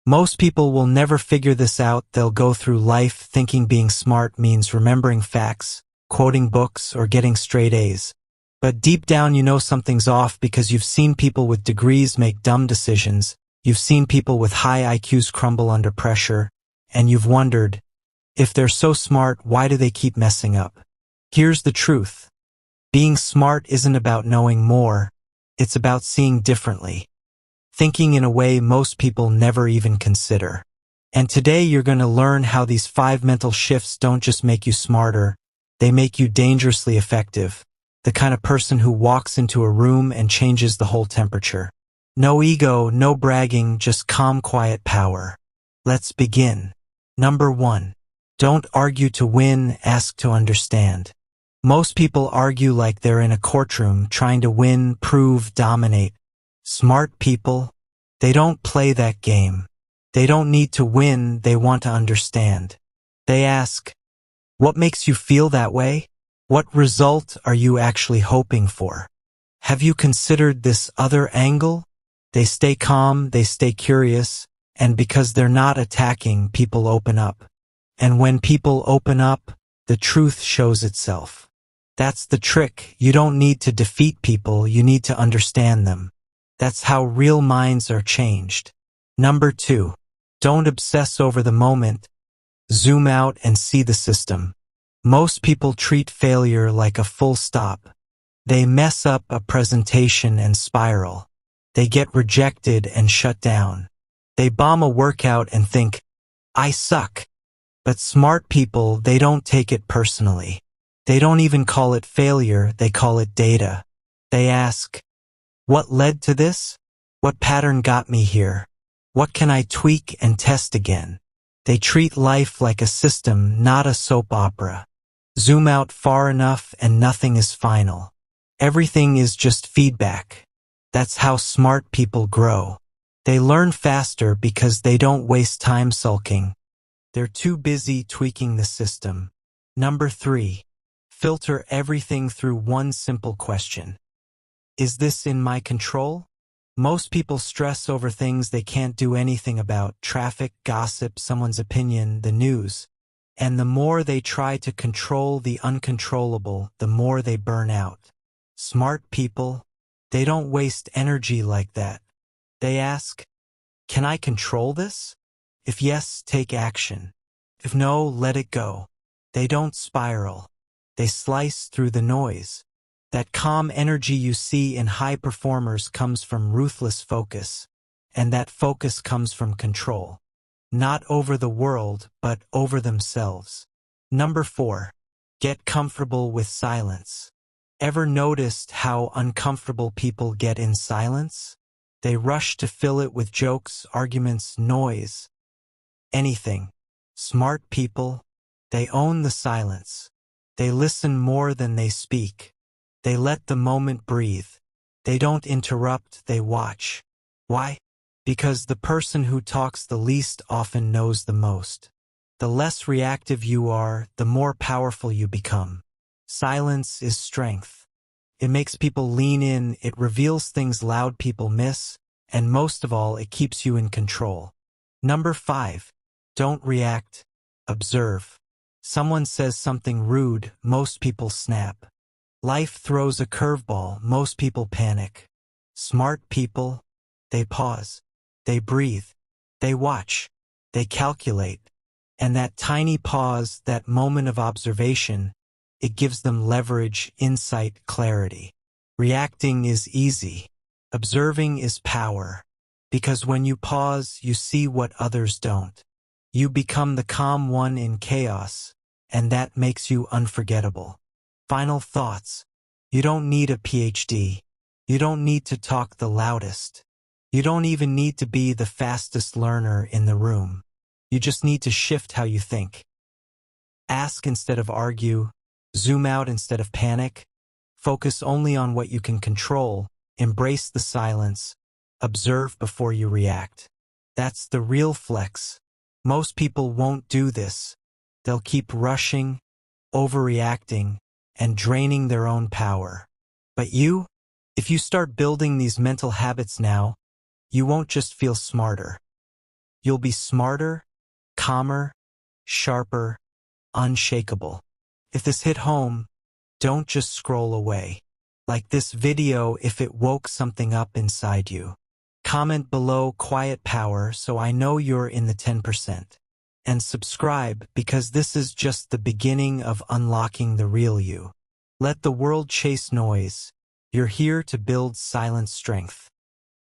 Most people will never figure this out. They'll go through life thinking being smart means remembering facts, quoting books, or getting straight A's. But deep down you know something's off because you've seen people with degrees make dumb decisions, you've seen people with high IQs crumble under pressure, and you've wondered, if they're so smart, why do they keep messing up? Here's the truth. Being smart isn't about knowing more, it's about seeing differently. Thinking in a way most people never even consider. And today you're going to learn how these 5 mental shifts don't just make you smarter, they make you dangerously effective. The kind of person who walks into a room and changes the whole temperature. No ego, no bragging, just calm, quiet power. Let's begin. Number 1. Don't argue to win, ask to understand. Most people argue like they're in a courtroom trying to win, prove, dominate. Smart people, they don't play that game. They don't need to win, they want to understand. They ask, what makes you feel that way? What result are you actually hoping for? Have you considered this other angle? They stay calm, they stay curious, and because they're not attacking, people open up. And when people open up, the truth shows itself. That's the trick. You don't need to defeat people, you need to understand them. That's how real minds are changed. Number 2. Don't obsess over the moment. Zoom out and see the system. Most people treat failure like a full stop. They mess up a presentation and spiral. They get rejected and shut down. They bomb a workout and think, I suck. But smart people, they don't take it personally. They don't even call it failure, they call it data. They ask, what led to this? What pattern got me here? What can I tweak and test again? They treat life like a system, not a soap opera. Zoom out far enough and nothing is final. Everything is just feedback. That's how smart people grow. They learn faster because they don't waste time sulking. They're too busy tweaking the system. Number 3. Filter everything through one simple question. Is this in my control? Most people stress over things they can't do anything about: traffic, gossip, someone's opinion, the news. And the more they try to control the uncontrollable, the more they burn out. Smart people, they don't waste energy like that. They ask, can I control this? If yes, take action. If no, let it go. They don't spiral. They slice through the noise. That calm energy you see in high performers comes from ruthless focus. And that focus comes from control. Not over the world, but over themselves. Number 4. Get comfortable with silence. Ever noticed how uncomfortable people get in silence? They rush to fill it with jokes, arguments, noise. Anything. Smart people, they own the silence. They listen more than they speak. They let the moment breathe. They don't interrupt, they watch. Why? Because the person who talks the least often knows the most. The less reactive you are, the more powerful you become. Silence is strength. It makes people lean in, it reveals things loud people miss, and most of all, it keeps you in control. Number 5. Don't react, observe. Someone says something rude, most people snap. Life throws a curveball, most people panic. Smart people, they pause. They breathe, they watch, they calculate, and that tiny pause, that moment of observation, it gives them leverage, insight, clarity. Reacting is easy. Observing is power. Because when you pause, you see what others don't. You become the calm one in chaos, and that makes you unforgettable. Final thoughts. You don't need a PhD. You don't need to talk the loudest. You don't even need to be the fastest learner in the room. You just need to shift how you think. Ask instead of argue. Zoom out instead of panic. Focus only on what you can control. Embrace the silence. Observe before you react. That's the real flex. Most people won't do this. They'll keep rushing, overreacting, and draining their own power. But you, if you start building these mental habits now, you won't just feel smarter. You'll be smarter, calmer, sharper, unshakable. If this hit home, don't just scroll away. Like this video if it woke something up inside you. Comment below quiet power so I know you're in the 10%. And subscribe because this is just the beginning of unlocking the real you. Let the world chase noise. You're here to build silent strength.